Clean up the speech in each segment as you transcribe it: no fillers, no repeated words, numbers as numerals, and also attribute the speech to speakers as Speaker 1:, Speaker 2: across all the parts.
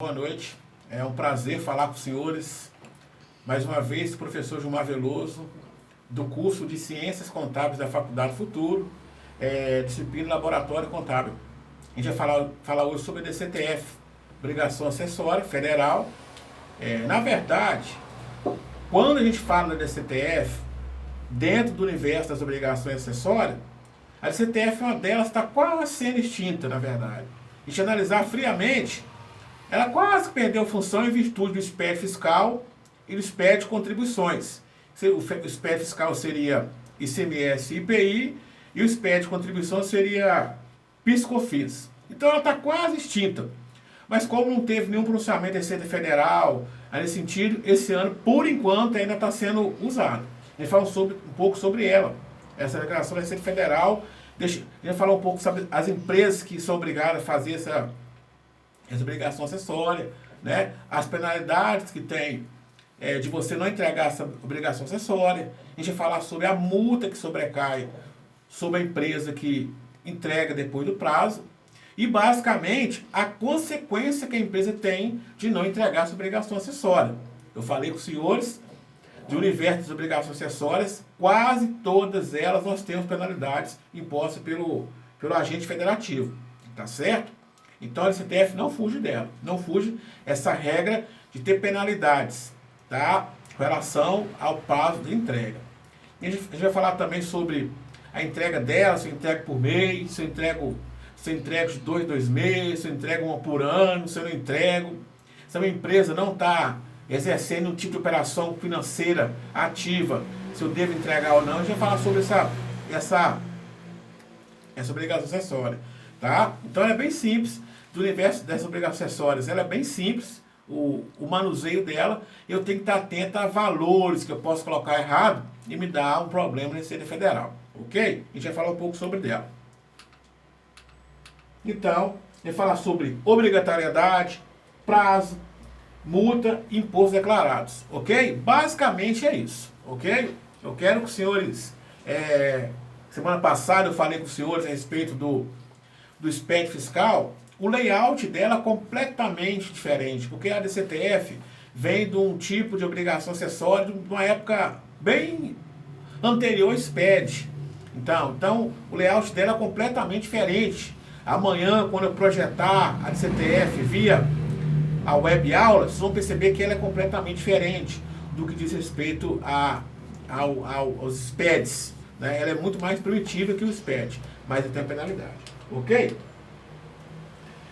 Speaker 1: Boa noite, é um prazer falar com os senhores. Mais uma vez, professor Gilmar Veloso, do curso de Ciências Contábeis da Faculdade Futuro, disciplina Laboratório Contábil. A gente vai falar hoje sobre a DCTF, Obrigação Acessória Federal. Na verdade, quando a gente fala da DCTF, dentro do universo das obrigações acessórias, a DCTF é uma delas, está quase sendo extinta, na verdade. A gente analisar friamente, ela quase perdeu função em virtude do SPED fiscal e do SPED de contribuições. O SPED fiscal seria ICMS e IPI, e o SPED de contribuição seria PIS/COFINS. Então ela está quase extinta. Mas como não teve nenhum pronunciamento da Receita Federal, nesse sentido, esse ano, por enquanto, ainda está sendo usado. A gente fala um pouco sobre ela, essa declaração da Receita Federal. A gente vai falar um pouco sobre as empresas que são obrigadas a fazer essa obrigação acessória, né? As penalidades que tem de você não entregar essa obrigação acessória. A gente vai falar sobre a multa que sobrecai sobre a empresa que entrega depois do prazo. E, basicamente, a consequência que a empresa tem de não entregar essa obrigação acessória. Eu falei com os senhores do universo das obrigações acessórias, quase todas elas nós temos penalidades impostas pelo agente federativo. Tá certo? Então a DCTF não fuge dela, não fuge essa regra de ter penalidades, tá? Com relação ao prazo de entrega. E a gente vai falar também sobre a entrega dela, se eu entrego por mês, se eu entrego de 2 meses, se eu entrego uma por ano, se eu não entrego. Se a minha empresa não está exercendo um tipo de operação financeira ativa, se eu devo entregar ou não. A gente vai falar sobre essa obrigação acessória, tá? Então é bem simples. Do universo dessas obrigações acessórias, ela é bem simples, o manuseio dela. Eu tenho que estar atento a valores que eu posso colocar errado e me dar um problema na Receita Federal, ok? A gente vai falar um pouco sobre dela. Então, a gente vai falar sobre obrigatoriedade, prazo, multa e impostos declarados, ok? Basicamente é isso, ok? Eu quero que os senhores... semana passada eu falei com os senhores a respeito do SPED fiscal. O layout dela é completamente diferente, porque a DCTF vem de um tipo de obrigação acessória de uma época bem anterior ao SPED. Então, o layout dela é completamente diferente. Amanhã, quando eu projetar a DCTF via a web aula, vocês vão perceber que ela é completamente diferente do que diz respeito aos SPEDs. Né? Ela é muito mais primitiva que o SPED, mas tem penalidade. Ok?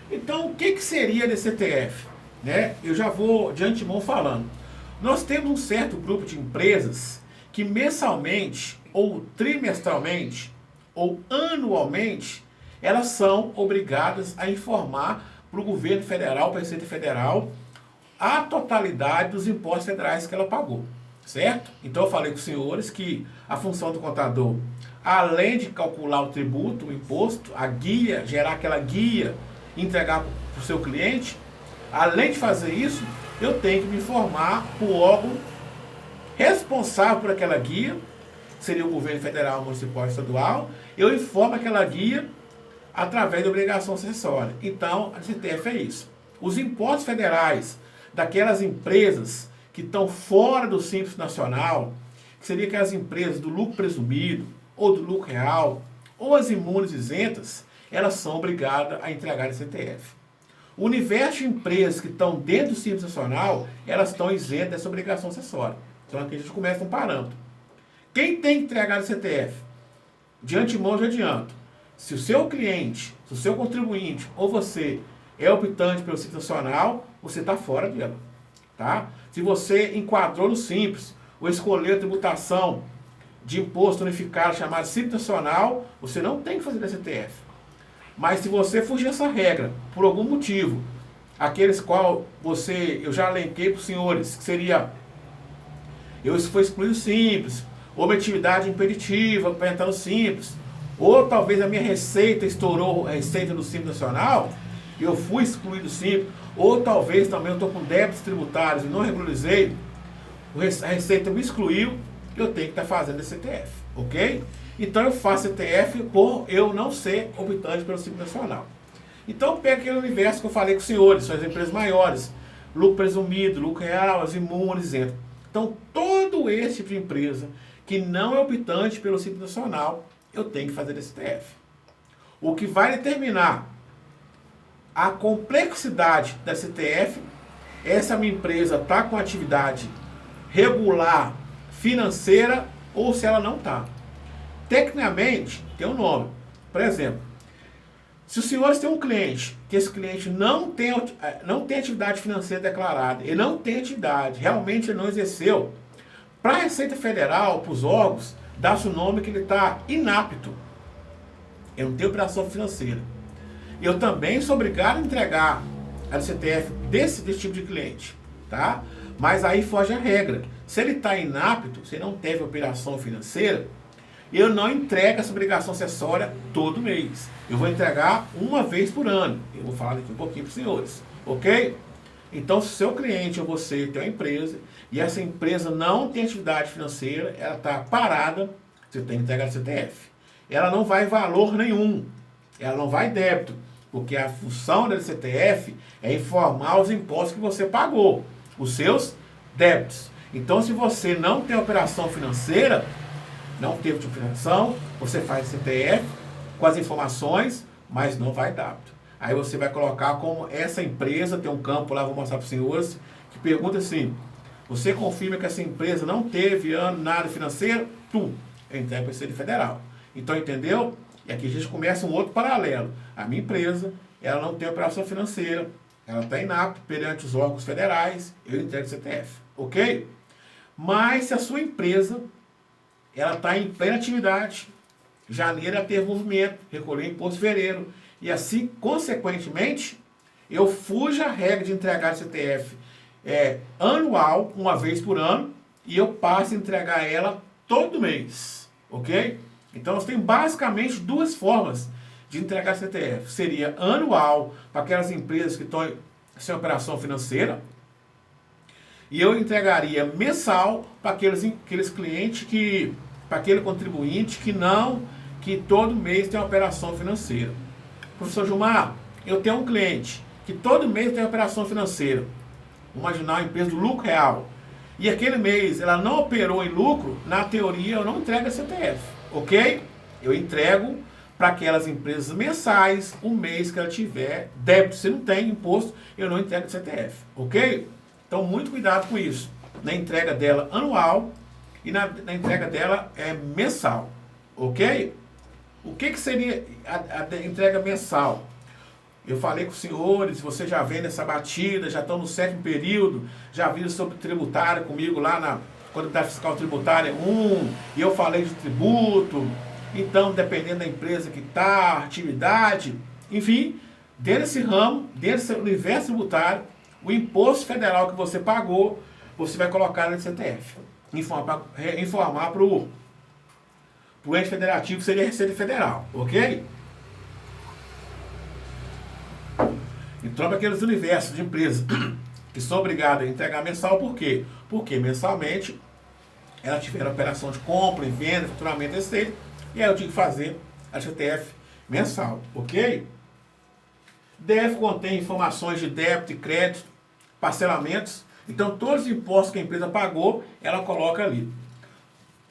Speaker 1: Então, o que seria a DCTF? Né? Eu já vou de antemão falando. Nós temos um certo grupo de empresas que mensalmente, ou trimestralmente, ou anualmente, elas são obrigadas a informar para o governo federal, para a Receita Federal, a totalidade dos impostos federais que ela pagou. Certo? Então eu falei com os senhores que a função do contador, além de calcular o tributo, o imposto, a guia, gerar aquela guia, entregar para o seu cliente, além de fazer isso, eu tenho que me informar para o órgão responsável por aquela guia, seria o governo federal, municipal e estadual. Eu informo aquela guia através da obrigação acessória. Então, a DCTF é isso. Os impostos federais daquelas empresas que estão fora do Simples Nacional, que seria aquelas empresas do lucro presumido, ou do lucro real, ou as imunes isentas, elas são obrigadas a entregar a DCTF. O universo de empresas que estão dentro do Simples Nacional, elas estão isentas dessa obrigação acessória. Então aqui a gente começa um parâmetro. Quem tem que entregar a DCTF? De antemão eu já adianto. Se o seu cliente, se o seu contribuinte ou você é optante pelo Simples Nacional, você está fora dela. Tá? Se você enquadrou no Simples, ou escolheu a tributação de imposto unificado chamado Simples Nacional, você não tem que fazer DCTF. Mas se você fugir dessa regra, por algum motivo, aqueles qual eu já elenquei para os senhores, que seria, eu fui excluído Simples, ou minha atividade impeditiva para entrar no Simples, ou talvez a minha receita estourou a receita do Simples Nacional, e eu fui excluído Simples, ou talvez também eu estou com débitos tributários e não regularizei, a receita me excluiu, eu tenho que estar fazendo DCTF, ok? Então eu faço DCTF por eu não ser optante pelo Simples Nacional. Então pega aquele universo que eu falei com os senhores, são as empresas maiores, lucro presumido, lucro real, as imunes, isento. Então todo esse tipo de empresa que não é optante pelo Simples Nacional, eu tenho que fazer STF. O que vai determinar a complexidade da STF é se a minha empresa está com atividade regular financeira ou se ela não está. Tecnicamente, tem um nome. Por exemplo, se os senhores têm um cliente, que esse cliente não tem atividade financeira declarada, ele não tem atividade, realmente ele não exerceu, para a Receita Federal, para os órgãos, dá-se o nome que ele está inapto. Ele não tem operação financeira. Eu também sou obrigado a entregar a CTF desse tipo de cliente, tá? Mas aí foge a regra. Se ele está inapto, se não teve operação financeira, eu não entrego essa obrigação acessória todo mês. Eu vou entregar uma vez por ano. Eu vou falar daqui um pouquinho para os senhores, ok? Então, se o seu cliente ou você tem uma empresa e essa empresa não tem atividade financeira, ela está parada, você tem que entregar a CTF. Ela não vai valor nenhum, ela não vai débito, porque a função da CTF é informar os impostos que você pagou, os seus débitos. Então, se você não tem operação financeira, não teve tipo de financiação, você faz CTF com as informações, mas não vai débito. Aí você vai colocar como essa empresa, tem um campo lá, vou mostrar para os senhores, que pergunta assim, você confirma que essa empresa não teve ano nada financeiro? Eu entrego para a Receita Federal. Então, entendeu? E aqui a gente começa um outro paralelo. A minha empresa, ela não tem operação financeira, ela está inapta perante os órgãos federais, eu entrego CTF, ok? Mas se a sua empresa, ela está em plena atividade, janeiro ela teve movimento, recolheu imposto em fevereiro, e assim, consequentemente, eu fujo a regra de entregar CTF anual, uma vez por ano, e eu passo a entregar ela todo mês, ok? Então, nós temos basicamente duas formas de entregar CTF. Seria anual, para aquelas empresas que estão sem operação financeira, e eu entregaria mensal para aqueles clientes para aquele contribuinte que todo mês tem uma operação financeira. Professor Gilmar, eu tenho um cliente que todo mês tem uma operação financeira. Vamos imaginar uma empresa do lucro real. E aquele mês ela não operou em lucro, na teoria eu não entrego a CTF, ok? Eu entrego para aquelas empresas mensais, o mês que ela tiver débito. Se não tem imposto, eu não entrego a CTF, ok? Então, muito cuidado com isso. Na entrega dela anual e na entrega dela mensal, ok? O que seria a entrega mensal? Eu falei com os senhores, vocês já vêm nessa batida, já estão no 7º período, já viram sobre tributário comigo lá na Contabilidade Fiscal Tributária 1, e eu falei de tributo. Então, dependendo da empresa que está, atividade, enfim, dentro desse ramo, dentro desse universo tributário, o imposto federal que você pagou, você vai colocar no CTF. Informar para o ente federativo, que seria a Receita Federal, ok? Então, para aqueles universos de empresas que são obrigadas a entregar mensal, por quê? Porque mensalmente ela tiver operação de compra, venda, faturamento, receita, e aí eu tinha que fazer a CTF mensal, ok? DF contém informações de débito e crédito, parcelamentos, então todos os impostos que a empresa pagou, ela coloca ali.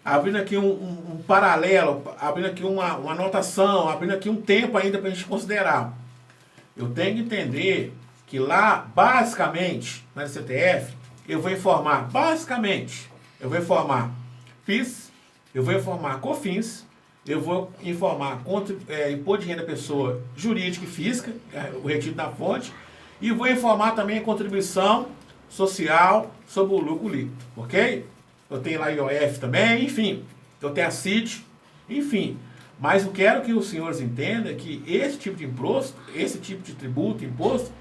Speaker 1: Abrindo aqui um paralelo, abrindo aqui uma anotação, abrindo aqui um tempo ainda para a gente considerar. Eu tenho que entender que lá, basicamente, na CTF, eu vou informar, basicamente, eu vou informar PIS, eu vou informar COFINS, eu vou informar imposto de renda da pessoa jurídica e física, o retido da fonte, e vou informar também a contribuição social sobre o lucro líquido, ok? Eu tenho lá IOF também, enfim, eu tenho a CID, enfim. Mas eu quero que os senhores entendam que esse tipo de imposto, esse tipo de tributo, imposto,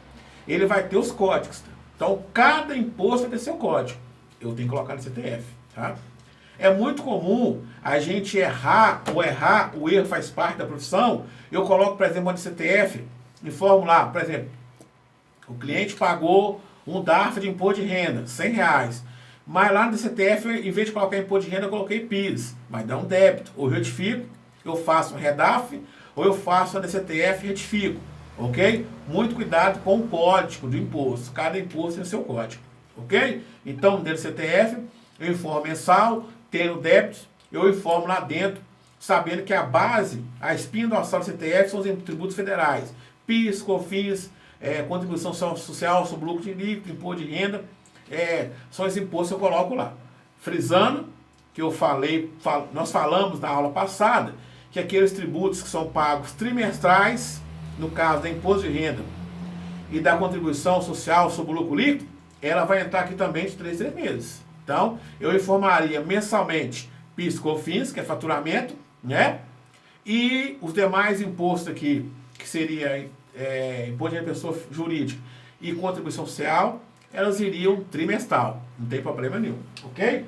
Speaker 1: ele vai ter os códigos. Então, cada imposto vai ter seu código. Eu tenho que colocar no CTF, tá? É muito comum a gente errar, o erro faz parte da profissão. Eu coloco, por exemplo, no CTF, informo lá, por exemplo, o cliente pagou um DARF de imposto de renda, R$100. Mas lá no CTF, em vez de colocar imposto de renda, eu coloquei PIS. Vai dar um débito. Ou eu retifico, eu faço um REDAF, ou eu faço a DCTF e retifico. ok? Muito cuidado com o código do imposto. Cada imposto tem o seu código, ok? Então, dentro do CTF, eu informo mensal, tenho débitos, eu informo lá dentro, sabendo que a base, a espinha dorsal do CTF são os tributos federais. PIS, COFINS, contribuição social sobre lucro de líquido, imposto de renda, são os impostos que eu coloco lá. Frisando que nós falamos na aula passada, que aqueles tributos que são pagos trimestrais, no caso da imposto de renda e da contribuição social sobre o lucro líquido, ela vai entrar aqui também de 3 em 3 meses. Então, eu informaria mensalmente PIS, COFINS, que é faturamento, né? E os demais impostos aqui, que seria imposto de renda pessoa jurídica e contribuição social, elas iriam trimestral, não tem problema nenhum, ok?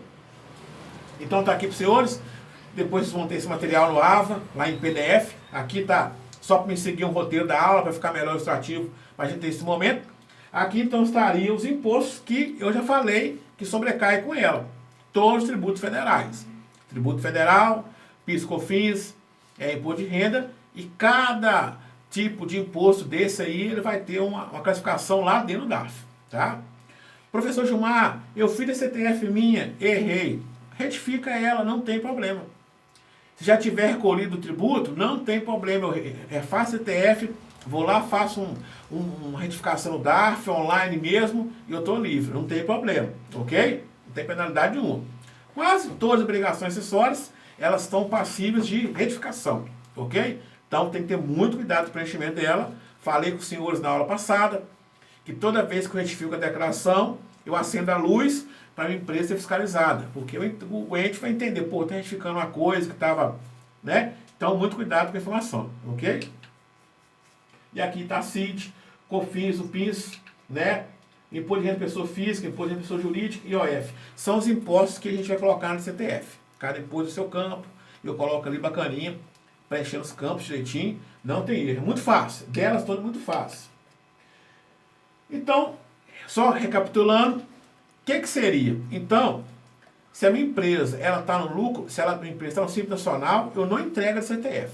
Speaker 1: Então tá aqui para os senhores, depois vocês vão ter esse material no AVA, lá em PDF, aqui tá só para me seguir um roteiro da aula, para ficar melhor ilustrativo, para a gente ter esse momento. Aqui então estariam os impostos que eu já falei que sobrecaem com ela, todos os tributos federais, tributo federal, PIS, COFINS, imposto de renda, e cada tipo de imposto desse aí, ele vai ter uma classificação lá dentro do DARF, tá? Professor Gilmar, eu fiz a CTF minha, errei. Retifica ela, não tem problema. Se já tiver recolhido o tributo, não tem problema. Eu refaço a CTF, vou lá, faço uma retificação no DARF, online mesmo, e eu estou livre, não tem problema, ok? Não tem penalidade nenhuma. Quase todas as obrigações acessórias, elas estão passíveis de retificação, ok? Então tem que ter muito cuidado com o preenchimento dela. Falei com os senhores na aula passada, que toda vez que eu retifico a declaração, eu acendo a luz para a minha empresa ser fiscalizada. Porque o ente vai entender, pô, está retificando uma coisa que estava, né? Então, muito cuidado com a informação, ok? E aqui está a CID, COFINS, o PIS, né? Imposto de renda de pessoa física, imposto de renda de pessoa jurídica e IOF. São os impostos que a gente vai colocar no CTF. Cada imposto do seu campo, eu coloco ali bacaninha, preenchendo os campos direitinho. Não tem erro, é muito fácil. Delas todas muito fácil. Então, só recapitulando, o que seria? Então, se a minha empresa está no lucro, se a minha empresa está no Simples Nacional, eu não entrego a CTF.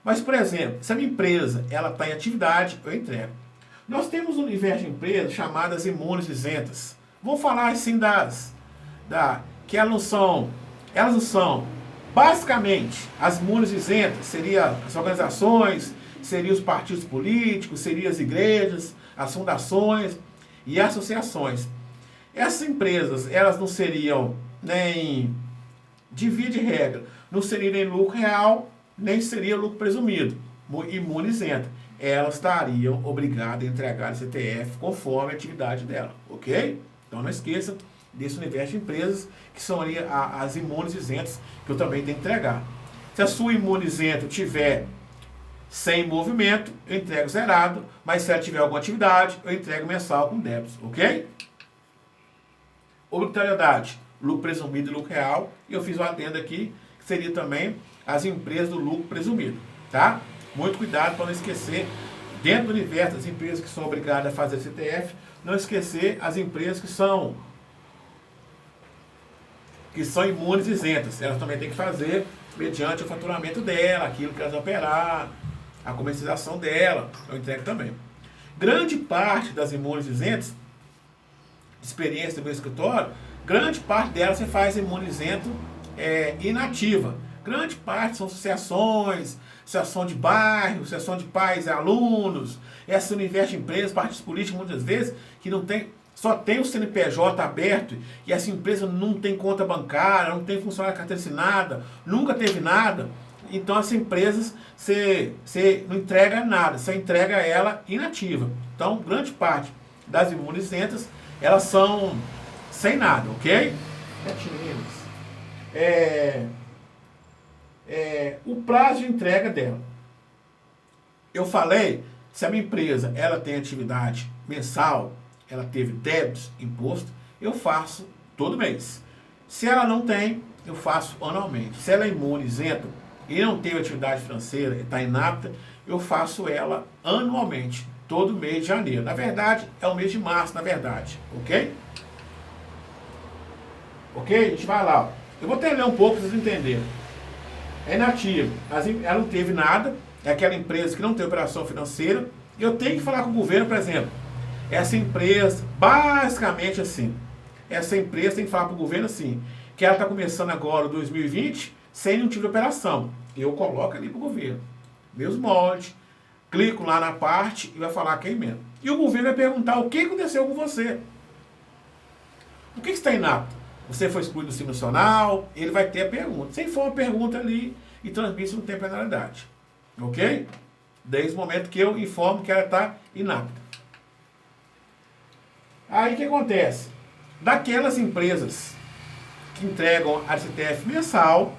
Speaker 1: Mas, por exemplo, se a minha empresa está em atividade, eu entrego. Nós temos um universo de empresas chamadas imunes isentas. Vamos falar assim que elas não são, basicamente, as imunes isentas, seriam as organizações, seriam os partidos políticos, seriam as igrejas, as fundações e associações. Essas empresas, elas não seriam nem, de via de regra, não seriam nem lucro real, nem seria lucro presumido, imune isenta. Elas estariam obrigadas a entregar a CTF conforme a atividade dela, ok? Então não esqueça desse universo de empresas que são ali as imunes isentas que eu também tenho que entregar. Se a sua imune isenta tiver sem movimento, eu entrego zerado, mas se ela tiver alguma atividade, eu entrego mensal com débitos, ok? Obrigatoriedade, lucro presumido e lucro real, e eu fiz uma adenda aqui, que seria também as empresas do lucro presumido, tá? Muito cuidado para não esquecer, dentro do universo das empresas que são obrigadas a fazer CTF, não esquecer as empresas que são imunes isentas, elas também têm que fazer mediante o faturamento dela, aquilo que elas operar, a comercialização dela, eu entrego também. Grande parte das imunes isentas, experiência do meu escritório, grande parte delas você faz imune isento inativa. Grande parte são associações, associação de bairro, associação de pais e alunos, esse universo de empresas, partidos políticos, muitas vezes, que não tem, só tem o CNPJ aberto e essa empresa não tem conta bancária, não tem funcionário de carteira assinada, nunca teve nada. Então, essas empresas, você não entrega nada, você entrega ela inativa. Então, grande parte das imunes isentas, elas são sem nada, ok? O prazo de entrega dela. Eu falei, se a minha empresa ela tem atividade mensal, ela teve débitos, imposto, eu faço todo mês. Se ela não tem, eu faço anualmente. Se ela é imune, isenta, e não tem atividade financeira, está inapta, eu faço ela anualmente, todo mês de janeiro. Na verdade, é o mês de março, na verdade, ok? Ok? A gente vai lá. Eu vou até ler um pouco para vocês entenderem. É inativo, ela não teve nada, é aquela empresa que não tem operação financeira, Eu tenho que falar com o governo, por exemplo, essa empresa, basicamente assim, essa empresa tem que falar para o governo assim, que ela está começando agora 2020 sem nenhum tipo de operação. Eu coloco ali para o governo, meus moldes, clico lá na parte e vai falar quem mesmo. E o governo vai perguntar o que aconteceu com você. Por que está inapto? Você foi excluído do Sistema Nacional? Ele vai ter a pergunta. Se for uma pergunta ali e transmite, não tem penalidade. Ok? Desde o momento que eu informo que ela está inapta. Aí o que acontece? Daquelas empresas que entregam a CTF mensal,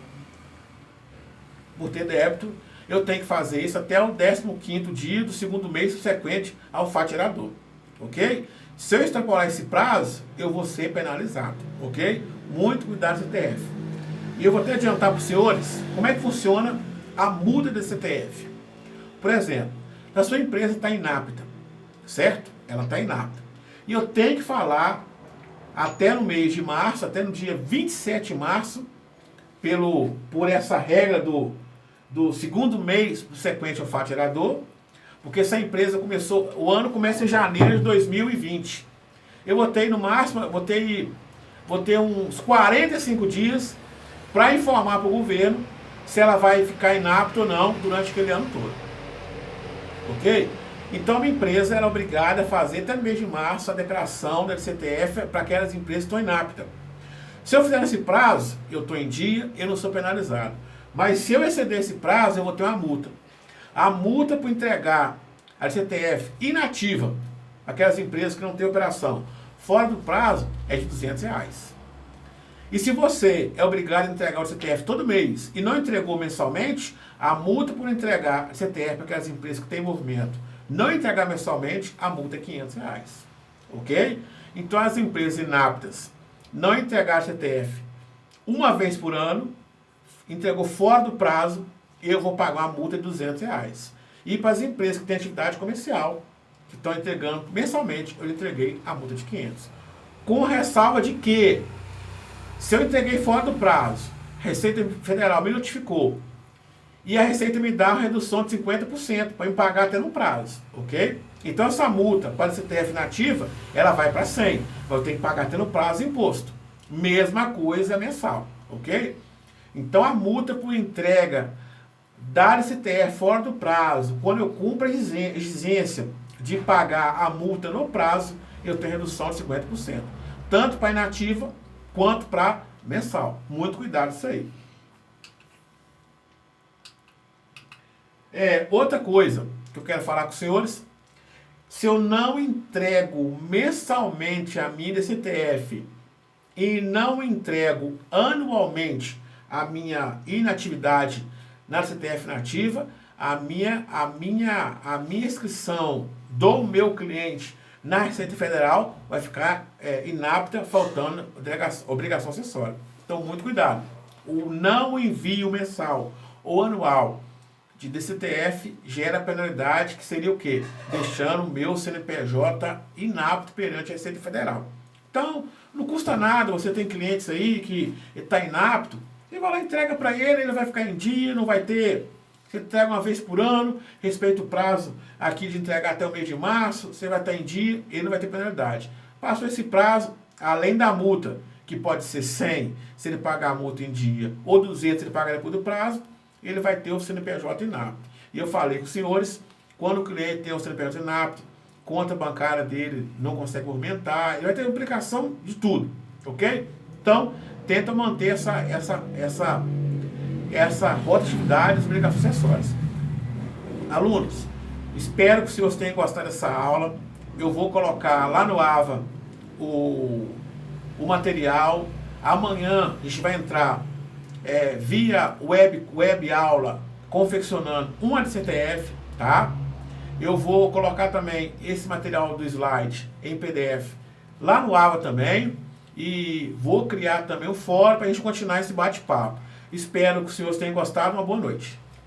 Speaker 1: por ter débito, eu tenho que fazer isso até o 15º dia do segundo mês subsequente ao fato gerador. Ok? Se eu extrapolar esse prazo, eu vou ser penalizado. Ok? Muito cuidado com o CTF. E eu vou até adiantar para os senhores como é que funciona a multa do CTF. Por exemplo, a sua empresa está inapta, certo? Ela está inapta. E eu tenho que falar até no mês de março, até no dia 27 de março, por essa regra do segundo mês subsequente ao fato gerador, porque essa empresa começou, o ano começa em janeiro de 2020. Eu botei no máximo, vou ter uns 45 dias para informar para o governo se ela vai ficar inapta ou não durante aquele ano todo. Ok? Então a minha empresa era obrigada a fazer até no mês de março a declaração da CTF para aquelas empresas que estão inaptas. Se eu fizer esse prazo, eu estou em dia, eu não sou penalizado. Mas se eu exceder esse prazo, eu vou ter uma multa. A multa por entregar a CTF inativa, aquelas empresas que não têm operação, fora do prazo, é de R$200. E se você é obrigado a entregar o CTF todo mês e não entregou mensalmente, a multa por entregar a CTF para aquelas empresas que têm movimento, não entregar mensalmente, a multa é R$500. Ok? Então as empresas inaptas não entregar a CTF uma vez por ano, entregou fora do prazo, eu vou pagar uma multa de R$200. E para as empresas que têm atividade comercial, que estão entregando mensalmente, eu entreguei a multa de 500. Com ressalva de que, se eu entreguei fora do prazo, a Receita Federal me notificou, e a Receita me dá uma redução de 50% para me pagar até no prazo, ok? Então essa multa para a CTF nativa, ela vai para 100, mas eu tenho que pagar até no prazo imposto. Mesma coisa mensal, ok? Então a multa por entrega da CTF fora do prazo, quando eu cumpro a exigência de pagar a multa no prazo, eu tenho redução de 50%. Tanto para inativa, quanto para mensal. Muito cuidado isso aí. Outra coisa que eu quero falar com os senhores, se eu não entrego mensalmente a minha CTF e não entrego anualmente a minha inatividade na CTF nativa, a minha inscrição do meu cliente na Receita Federal vai ficar inapta, faltando obrigação acessória. Então, muito cuidado. O não envio mensal ou anual de DCTF gera penalidade, que seria o quê? Deixando o meu CNPJ inapto perante a Receita Federal. Então, não custa nada, você tem clientes aí que está inapto, você vai lá e entrega para ele vai ficar em dia, não vai ter... Você entrega uma vez por ano, respeita o prazo aqui de entregar até o mês de março, você vai estar em dia, ele não vai ter penalidade. Passou esse prazo, além da multa, que pode ser 100 se ele pagar a multa em dia, ou 200 se ele pagar depois do prazo, ele vai ter o CNPJ inapto. E eu falei com os senhores, quando o cliente tem o CNPJ inapto, conta bancária dele não consegue movimentar, ele vai ter implicação de tudo, ok? Então, tenta manter essa rotatividade das obrigações acessórias. Alunos, espero que os senhores tenham gostado dessa aula. Eu vou colocar lá no AVA o material. Amanhã a gente vai entrar via web aula confeccionando uma CTF, tá? Eu vou colocar também esse material do slide em PDF lá no AVA também. E vou criar também o fórum para a gente continuar esse bate-papo. Espero que os senhores tenham gostado. Uma boa noite.